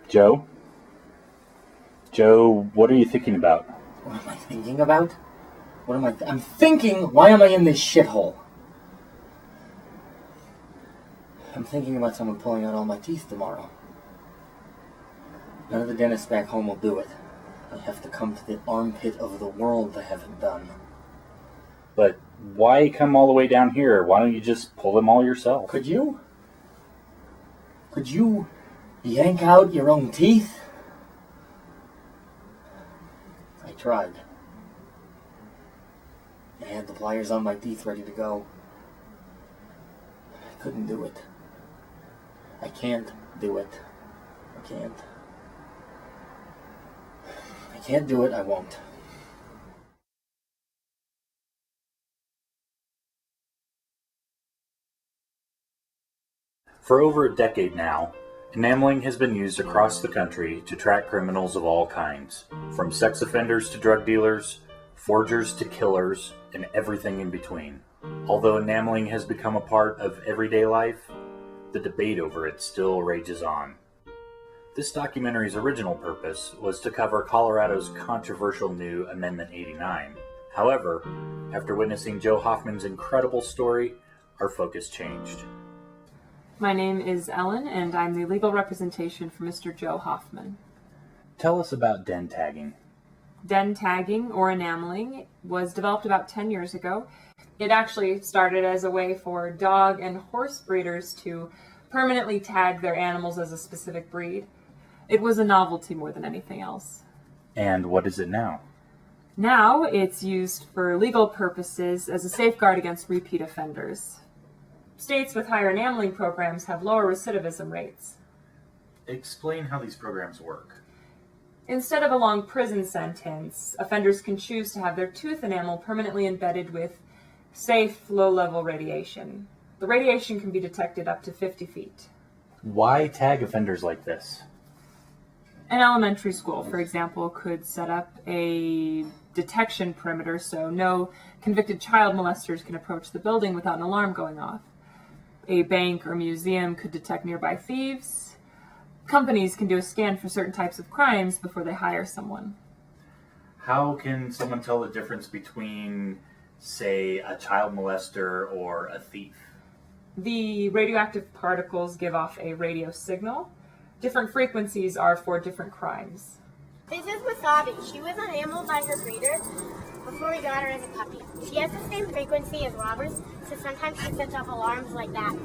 Joe? Joe, what are you thinking about? What am I thinking about? I'm thinking, why am I in this shithole? I'm thinking about someone pulling out all my teeth tomorrow. None of the dentists back home will do it. I have to come to the armpit of the world to have it done. But why come all the way down here? Why don't you just pull them all yourself? Could you? Could you yank out your own teeth? I tried. I had the pliers on my teeth ready to go. I couldn't do it. I can't do it. I can't. I can't do it, I won't. For over a decade now, enameling has been used across the country to track criminals of all kinds, from sex offenders to drug dealers, forgers to killers, and everything in between. Although enameling has become a part of everyday life, the debate over it still rages on. This documentary's original purpose was to cover Colorado's controversial new Amendment 89. However, after witnessing Joe Hoffman's incredible story, our focus changed. My name is Ellen, and I'm the legal representation for Mr. Joe Hoffman. Tell us about den tagging. Den tagging, or enameling, was developed about 10 years ago. It actually started as a way for dog and horse breeders to permanently tag their animals as a specific breed. It was a novelty more than anything else. And what is it now? Now it's used for legal purposes as a safeguard against repeat offenders. States with higher enameling programs have lower recidivism rates. Explain how these programs work. Instead of a long prison sentence, offenders can choose to have their tooth enamel permanently embedded with safe, low-level radiation. The radiation can be detected up to 50 feet. Why tag offenders like this? An elementary school, for example, could set up a detection perimeter so no convicted child molesters can approach the building without an alarm going off. A bank or museum could detect nearby thieves. Companies can do a scan for certain types of crimes before they hire someone. How can someone tell the difference between, say, a child molester or a thief? The radioactive particles give off a radio signal. Different frequencies are for different crimes. This is Wasabi. She was enameled by her breeder before we got her as a puppy. She has the same frequency as robbers, so sometimes she sets off alarms like that.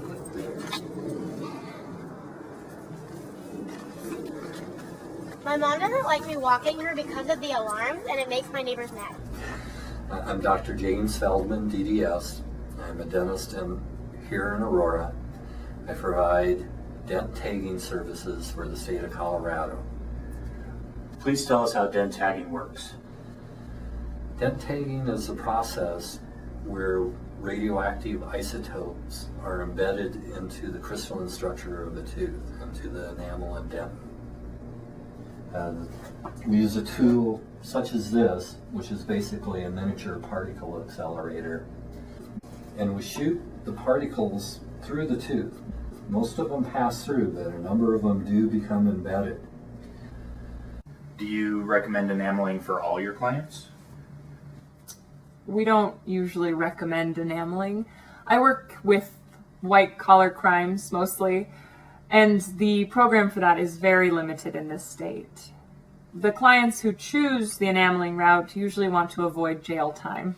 My mom doesn't like me walking her because of the alarms, and it makes my neighbors mad. I'm Dr. James Feldman, DDS. I'm a dentist here in Aurora. I provide dent tagging services for the state of Colorado. Please tell us how den tagging works. Dent tagging is a process where radioactive isotopes are embedded into the crystalline structure of the tooth, into the enamel and dentin. We use a tool such as this, which is basically a miniature particle accelerator, and we shoot the particles through the tooth. Most of them pass through, but a number of them do become embedded. Do you recommend enameling for all your clients? We don't usually recommend enameling. I work with white-collar crimes mostly, and the program for that is very limited in this state. The clients who choose the enameling route usually want to avoid jail time.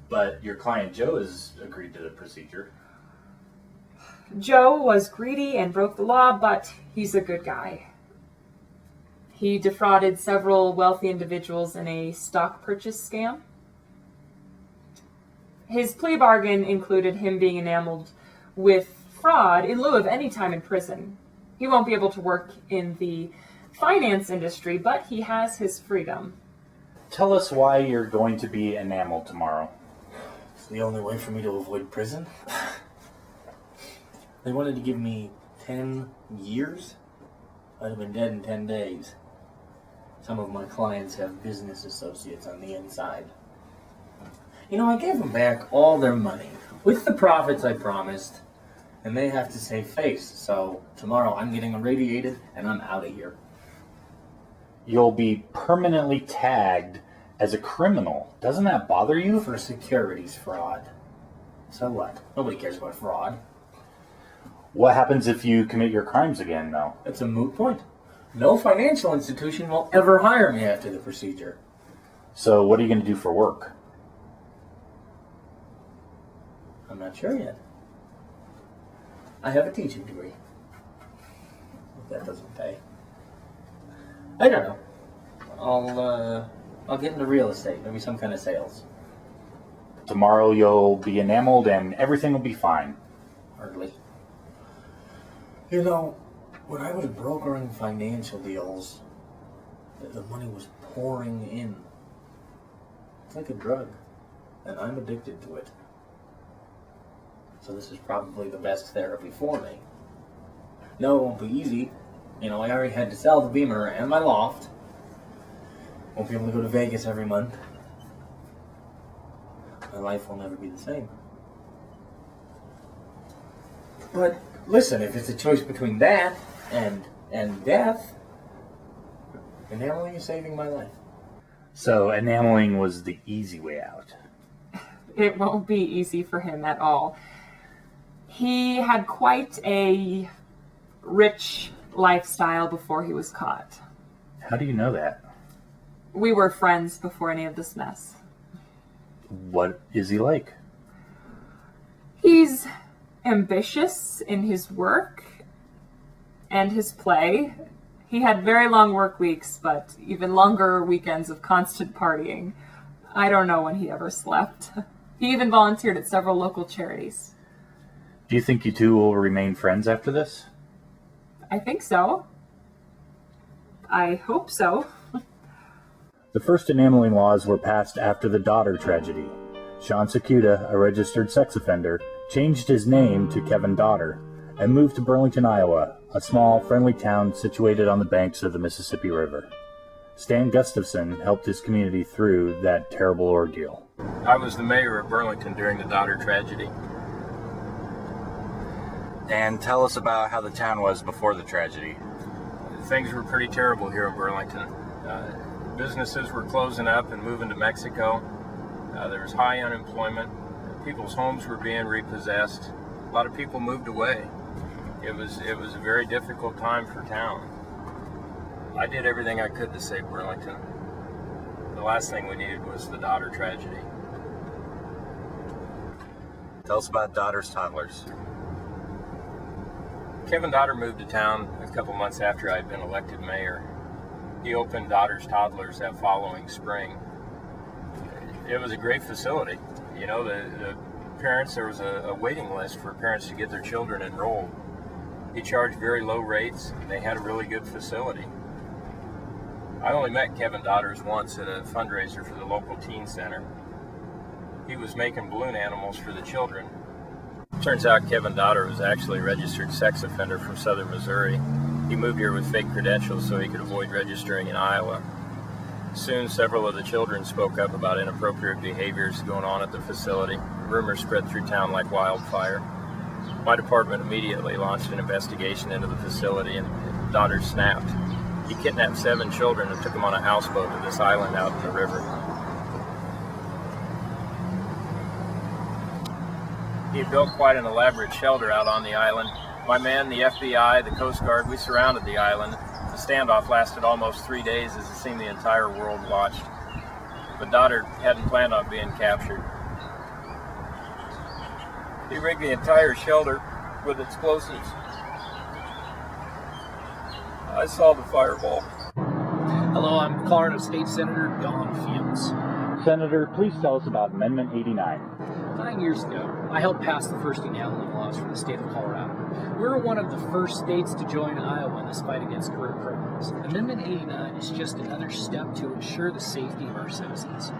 But your client Joe has agreed to the procedure. Joe was greedy and broke the law, but he's a good guy. He defrauded several wealthy individuals in a stock purchase scam. His plea bargain included him being enameled with fraud in lieu of any time in prison. He won't be able to work in the finance industry, but he has his freedom. Tell us why you're going to be enameled tomorrow. It's the only way for me to avoid prison. They wanted to give me 10 years. I'd have been dead in 10 days. Some of my clients have business associates on the inside. You know, I gave them back all their money, with the profits I promised, and they have to save face. So tomorrow I'm getting irradiated and I'm out of here. You'll be permanently tagged as a criminal. Doesn't that bother you? For securities fraud. So what? Nobody cares about fraud. What happens if you commit your crimes again, though? It's a moot point. No financial institution will ever hire me after the procedure. So what are you going to do for work? I'm not sure yet. I have a teaching degree. If that doesn't pay. I don't know. I'll get into real estate, maybe some kind of sales. Tomorrow you'll be enameled and everything will be fine. Hardly. You know, when I was brokering financial deals, the money was pouring in. It's like a drug, and I'm addicted to it. So this is probably the best therapy for me. No, it won't be easy. You know, I already had to sell the Beamer and my loft. Won't be able to go to Vegas every month. My life will never be the same. But listen, if it's a choice between that and death, enameling is saving my life. So enameling was the easy way out. It won't be easy for him at all. He had quite a rich lifestyle before he was caught. How do you know that? We were friends before any of this mess. What is he like? He's ambitious in his work and his play. He had very long work weeks, but even longer weekends of constant partying. I don't know when he ever slept. He even volunteered at several local charities. Do you think you two will remain friends after this? I think so. I hope so. The first enameling laws were passed after the daughter tragedy. Sean Sakuda, a registered sex offender, changed his name to Kevin Daughter and moved to Burlington, Iowa, a small, friendly town situated on the banks of the Mississippi River. Stan Gustafson helped his community through that terrible ordeal. I was the mayor of Burlington during the daughter tragedy. And tell us about how the town was before the tragedy. Things were pretty terrible here in Burlington. Businesses were closing up and moving to Mexico. There was high unemployment. People's homes were being repossessed. A lot of people moved away. It was a very difficult time for town. I did everything I could to save Burlington. The last thing we needed was the daughter tragedy. Tell us about Daughter's toddlers. Kevin Daughter moved to town a couple months after I had been elected mayor. He opened Daughter's Toddlers that following spring. It was a great facility. You know, the parents, there was a waiting list for parents to get their children enrolled. He charged very low rates. They had a really good facility. I only met Kevin Daughters once at a fundraiser for the local teen center. He was making balloon animals for the children. Turns out Kevin Daughter was actually a registered sex offender from southern Missouri. He moved here with fake credentials so he could avoid registering in Iowa. Soon, several of the children spoke up about inappropriate behaviors going on at the facility. Rumors spread through town like wildfire. My department immediately launched an investigation into the facility, and Daughter snapped. He kidnapped 7 children and took them on a houseboat to this island out in the river. He had built quite an elaborate shelter out on the island. My men, the FBI, the Coast Guard, we surrounded the island. The standoff lasted almost 3 days as it seemed the entire world watched. But Daughter hadn't planned on being captured. He rigged the entire shelter with explosives. I saw the fireball. Hello, I'm Colorado State Senator Don Fields. Senator, please tell us about Amendment 89. 9 years ago, I helped pass the first enameling laws for the state of Colorado. We were one of the first states to join Iowa in this fight against career criminals. Amendment 89 is just another step to ensure the safety of our citizens.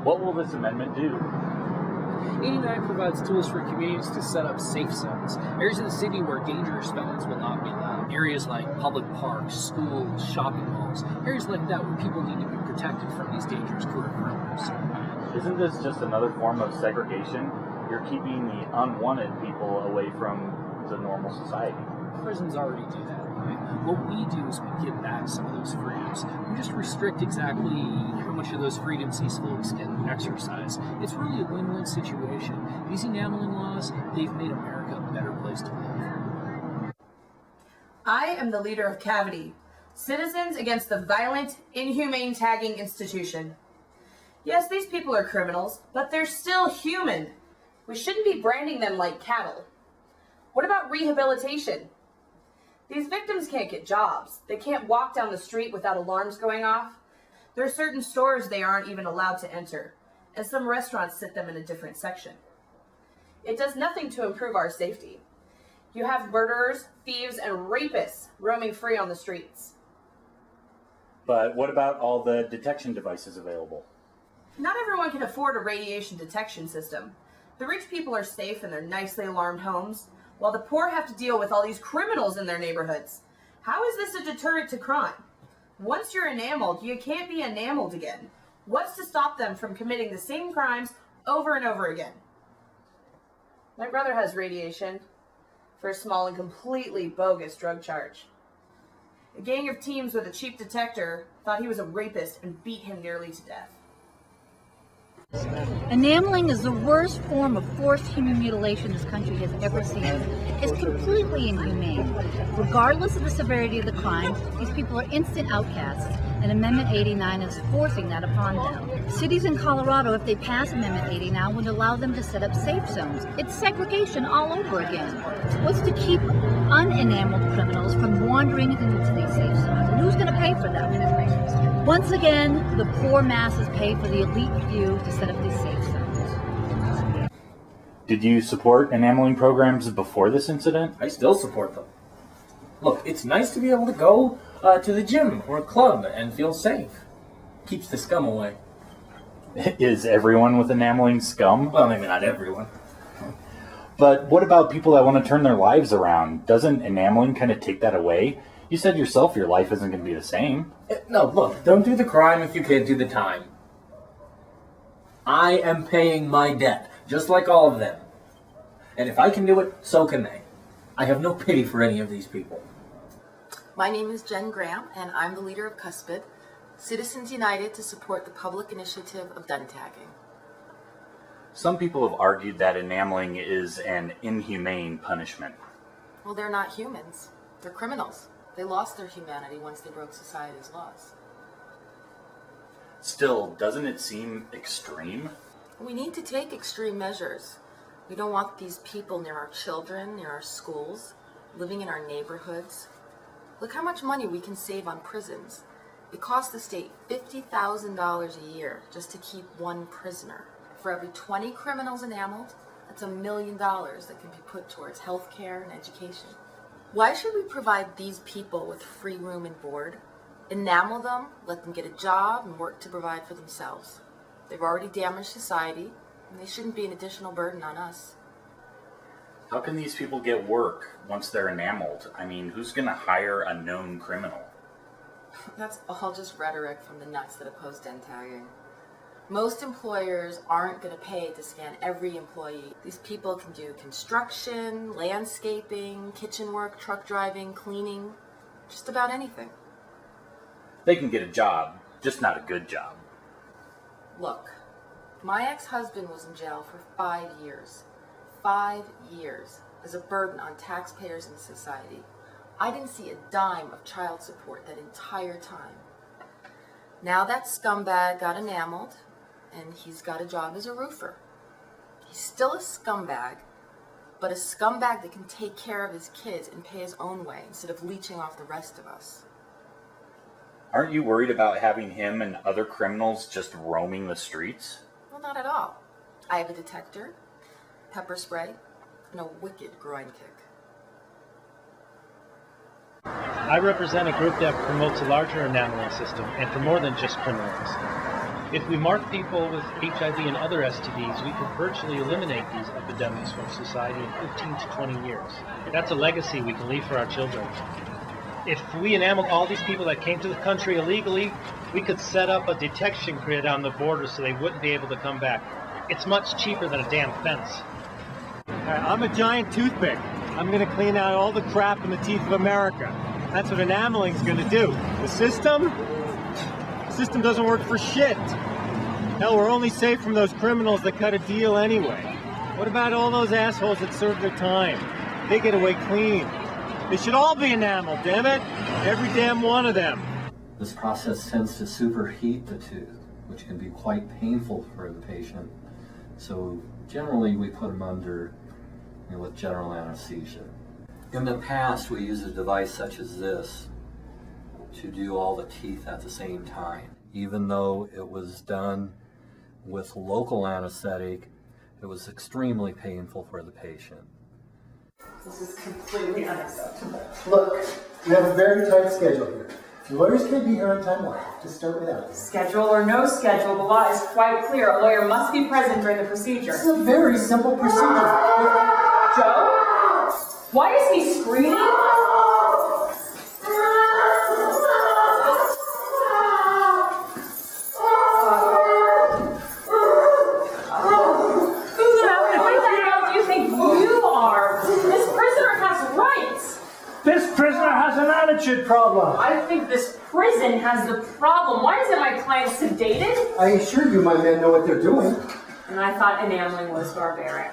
What will this amendment do? 89 provides tools for communities to set up safe zones, areas of the city where dangerous felons will not be allowed. Areas like public parks, schools, shopping malls, areas like that where people need to be protected from these dangerous career criminals. Isn't this just another form of segregation? You're keeping the unwanted people away from citizens of normal society. Prisons already do that. Right? What we do is we give back some of those freedoms. We just restrict exactly how much of those freedoms these folks can exercise. It's really a win-win situation. These enameling laws, they've made America a better place to live. I am the leader of Cavity, Citizens Against the Violent, Inhumane Tagging Institution. Yes, these people are criminals, but they're still human. We shouldn't be branding them like cattle. What about rehabilitation? These victims can't get jobs. They can't walk down the street without alarms going off. There are certain stores they aren't even allowed to enter, and some restaurants sit them in a different section. It does nothing to improve our safety. You have murderers, thieves, and rapists roaming free on the streets. But what about all the detection devices available? Not everyone can afford a radiation detection system. The rich people are safe in their nicely alarmed homes, while the poor have to deal with all these criminals in their neighborhoods. How is this a deterrent to crime? Once you're enameled, you can't be enameled again. What's to stop them from committing the same crimes over and over again? My brother has radiation for a small and completely bogus drug charge. A gang of teens with a cheap detector thought he was a rapist and beat him nearly to death. Enameling is the worst form of forced human mutilation this country has ever seen. It's completely inhumane. Regardless of the severity of the crime, these people are instant outcasts, and Amendment 89 is forcing that upon them. Cities in Colorado, if they pass Amendment 80 now, would allow them to set up safe zones. It's segregation all over again. What's to keep unenameled criminals from wandering into these safe zones? And who's going to pay for them? Once again, the poor masses pay for the elite few to set up these safe zones. Did you support enameling programs before this incident? I still support them. Look, it's nice to be able to go to the gym or a club and feel safe. Keeps the scum away. Is everyone with enameling scum? Well, maybe not everyone. But what about people that want to turn their lives around? Doesn't enameling kind of take that away? You said yourself your life isn't going to be the same. No, look, don't do the crime if you can't do the time. I am paying my debt, just like all of them. And if I can do it, so can they. I have no pity for any of these people. My name is Jen Graham, and I'm the leader of Cuspid, Citizens United to support the public initiative of gun tagging. Some people have argued that enameling is an inhumane punishment. Well, they're not humans. They're criminals. They lost their humanity once they broke society's laws. Still, doesn't it seem extreme? We need to take extreme measures. We don't want these people near our children, near our schools, living in our neighborhoods. Look how much money we can save on prisons. It costs the state $50,000 a year just to keep one prisoner. For every 20 criminals enameled, that's $1 million that can be put towards health care and education. Why should we provide these people with free room and board, enamel them, let them get a job, and work to provide for themselves? They've already damaged society, and they shouldn't be an additional burden on us. How can these people get work once they're enameled? I mean, who's going to hire a known criminal? That's all just rhetoric from the nuts that oppose den tagging. Most employers aren't going to pay to scan every employee. These people can do construction, landscaping, kitchen work, truck driving, cleaning, just about anything. They can get a job, just not a good job. Look, my ex-husband was in jail for 5 years. 5 years as a burden on taxpayers and society. I didn't see a dime of child support that entire time. Now that scumbag got enameled, and he's got a job as a roofer. He's still a scumbag, but a scumbag that can take care of his kids and pay his own way instead of leeching off the rest of us. Aren't you worried about having him and other criminals just roaming the streets? Well, not at all. I have a detector, pepper spray, and a wicked groin kick. I represent a group that promotes a larger enameling system, and for more than just criminals. If we mark people with HIV and other STDs, we could virtually eliminate these epidemics from society in 15 to 20 years. That's a legacy we can leave for our children. If we enameled all these people that came to the country illegally, we could set up a detection grid on the border so they wouldn't be able to come back. It's much cheaper than a damn fence. I'm a giant toothpick. I'm going to clean out all the crap in the teeth of America. That's what Enameling's going to do. The system doesn't work for shit. Hell, we're only safe from those criminals that cut a deal anyway. What about all those assholes that serve their time? They get away clean. They should all be enameled, damn it. Every damn one of them. This process tends to superheat the tooth, which can be quite painful for the patient. So generally we put them under with general anesthesia. In the past, we used a device such as this to do all the teeth at the same time. Even though it was done with local anesthetic, it was extremely painful for the patient. This is completely unacceptable. Look, we have a very tight schedule here. The lawyers can't be here on time. We'll have to start without you. Schedule or no schedule, the law is quite clear. A lawyer must be present during the procedure. This is a very simple procedure. Joe? Why is he screaming? This prisoner has an attitude problem. I think this prison has the problem. Why isn't my client sedated? I assure you my men know what they're doing. And I thought enameling was barbaric.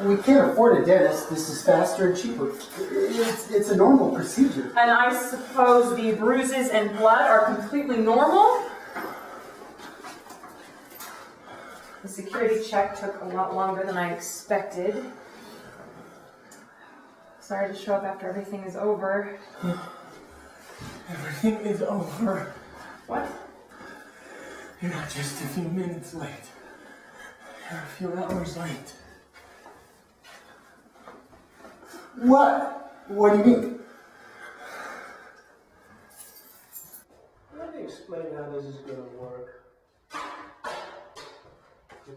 We can't afford a dentist. This is faster and cheaper. It's a normal procedure. And I suppose the bruises and blood are completely normal? The security check took a lot longer than I expected. Sorry to show up after everything is over. Everything is over. What? You're not just a few minutes late. You're a few hours late. What? What do you mean? Let me explain how this is going to work.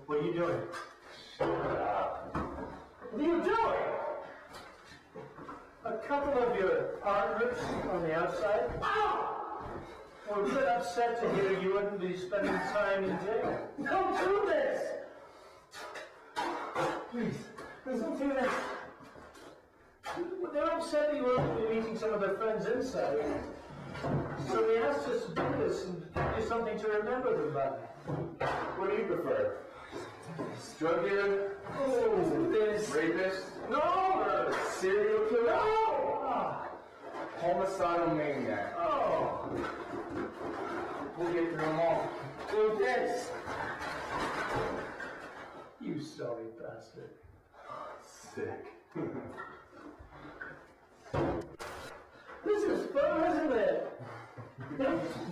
What are you doing? What are you doing? A couple of your partners on the outside were a bit upset to hear you wouldn't be spending time in jail. Don't do this! Please, don't do this. They're upset that you won't be meeting some of their friends inside. So they asked us to do this and give you something to remember them by. What do you prefer? Drug dealer? Oh, this. Rapist? No! Serial killer? No! Homicidal maniac. Oh. We'll get through them all. Do this. You sorry bastard. Sick. This is fun, isn't it?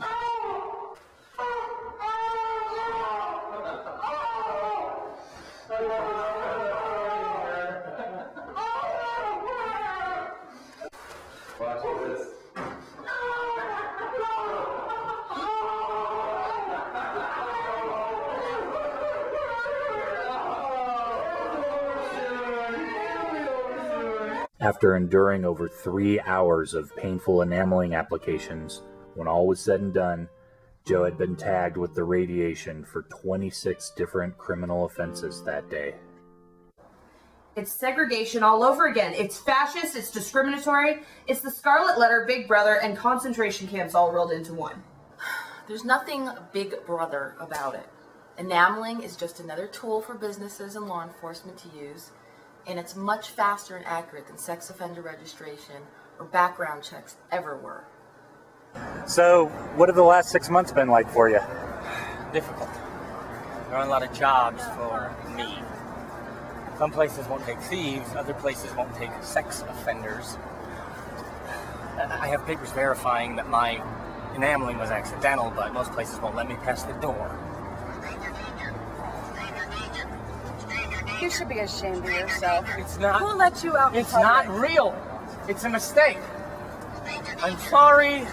Oh! Watch this. After enduring over 3 hours of painful enameling applications, when all was said and done, Joe had been tagged with the radiation for 26 different criminal offenses that day. It's segregation all over again. It's fascist, it's discriminatory, it's the scarlet letter, Big Brother, and concentration camps all rolled into one. There's nothing Big Brother about it. Enameling is just another tool for businesses and law enforcement to use, and it's much faster and accurate than sex offender registration or background checks ever were. So, what have the last 6 months been like for you? Difficult. There aren't a lot of jobs for me. Some places won't take thieves, other places won't take sex offenders. I have papers verifying that my enameling was accidental, but most places won't let me past the door. You should be ashamed of yourself. It's not. Who let you out? It's not real. It's a mistake. I'm sorry.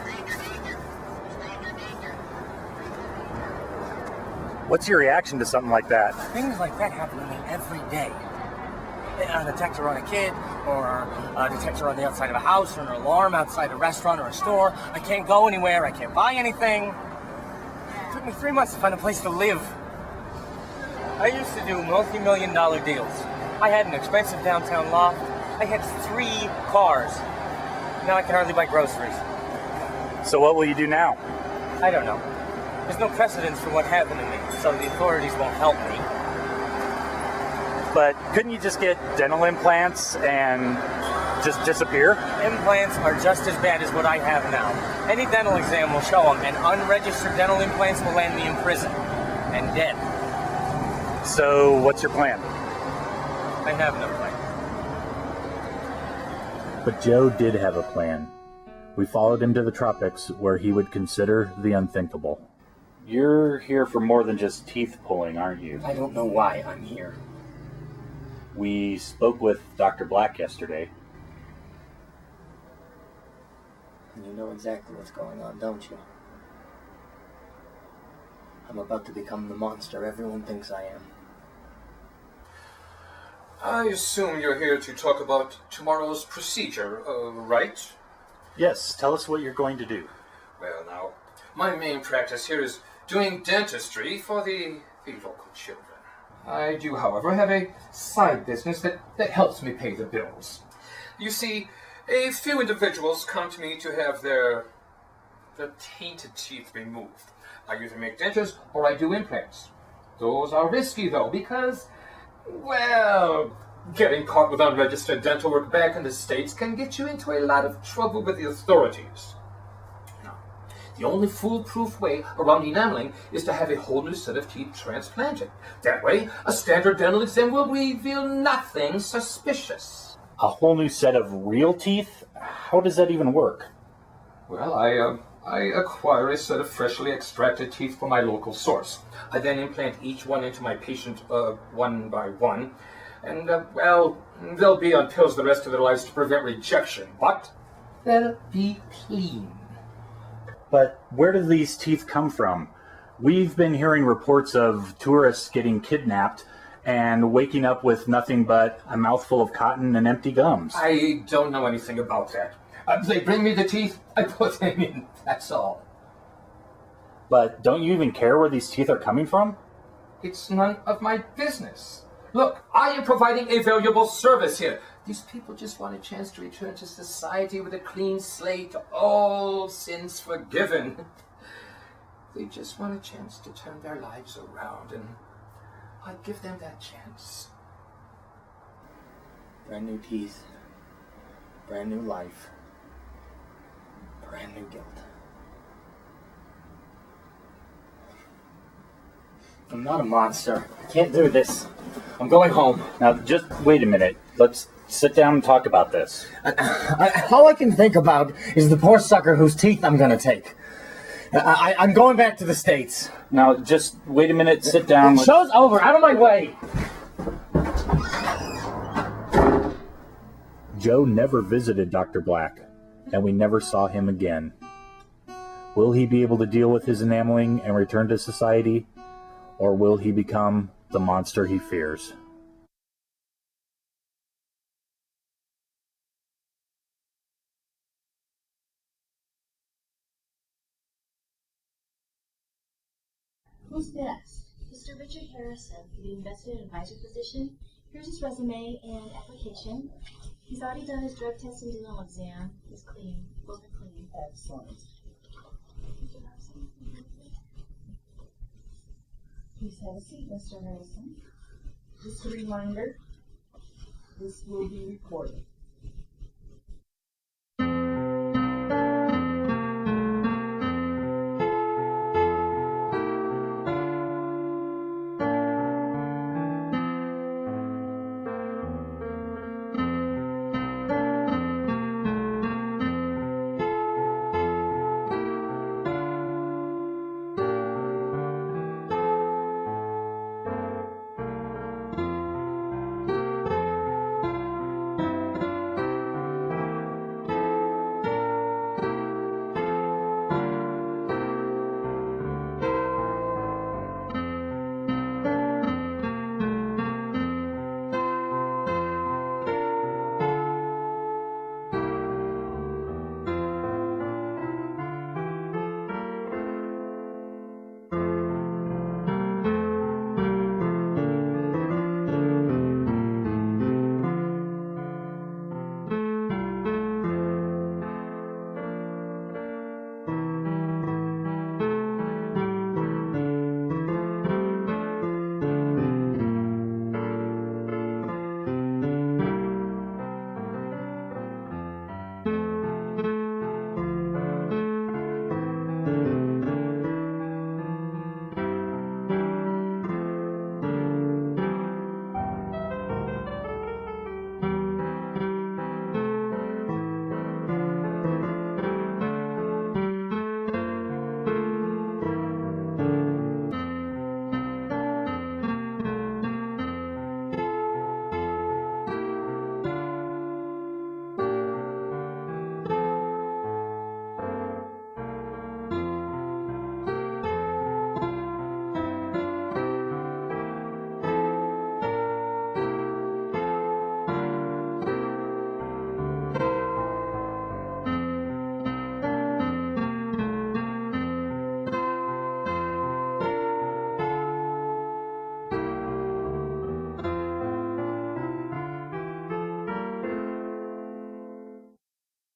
What's your reaction to something like that? Things like that happen to me every day. A detector on a kid, or a detector on the outside of a house, or an alarm outside a restaurant or a store. I can't go anywhere. I can't buy anything. It took me 3 months to find a place to live. I used to do multi-million-dollar deals. I had an expensive downtown loft, I had 3 cars. Now I can hardly buy groceries. So what will you do now? I don't know. There's no precedence for what happened to me, so the authorities won't help me. But couldn't you just get dental implants and just disappear? Implants are just as bad as what I have now. Any dental exam will show them, and unregistered dental implants will land me in prison. And dead. So what's your plan? I have no plan. But Joe did have a plan. We followed him to the tropics where he would consider the unthinkable. You're here for more than just teeth pulling, aren't you? I don't know why I'm here. We spoke with Dr. Black yesterday. You know exactly what's going on, don't you? I'm about to become the monster everyone thinks I am. I assume you're here to talk about tomorrow's procedure, right? Yes, tell us what you're going to do. Well, now, my main practice here is doing dentistry for the local children. I do, however, have a side business that helps me pay the bills. You see, a few individuals come to me to have their tainted teeth removed. I either make dentures or I do implants. Those are risky, though, because, well, getting caught with unregistered dental work back in the States can get you into a lot of trouble with the authorities. Now, the only foolproof way around enameling is to have a whole new set of teeth transplanted. That way, a standard dental exam will reveal nothing suspicious. A whole new set of real teeth? How does that even work? Well, I acquire a set of freshly extracted teeth from my local source. I then implant each one into my patient one by one. And, well, they'll be on pills the rest of their lives to prevent rejection, but they'll be clean. But where do these teeth come from? We've been hearing reports of tourists getting kidnapped and waking up with nothing but a mouthful of cotton and empty gums. I don't know anything about that. They bring me the teeth, I put them in, that's all. But don't you even care where these teeth are coming from? It's none of my business. Look, I am providing a valuable service here. These people just want a chance to return to society with a clean slate, all sins forgiven. They just want a chance to turn their lives around, and I give them that chance. Brand new teeth, brand new life, brand new guilt. I'm not a monster. I can't do this. I'm going home. Now, just wait a minute. Let's sit down and talk about this. All I can think about is the poor sucker whose teeth I'm going to take. I'm going back to the States. Now, just wait a minute. Sit down. Show's over. Out of my way. Joe never visited Dr. Black, and we never saw him again. Will he be able to deal with his enameling and return to society? Or will he become the monster he fears? Who's next? Mr. Richard Harrison for the investment advisor position. Here's his resume and application. He's already done his drug test and dental exam. He's clean. Both are clean. Excellent. Please have a seat, Mr. Harrison. Just a reminder, this will be recorded.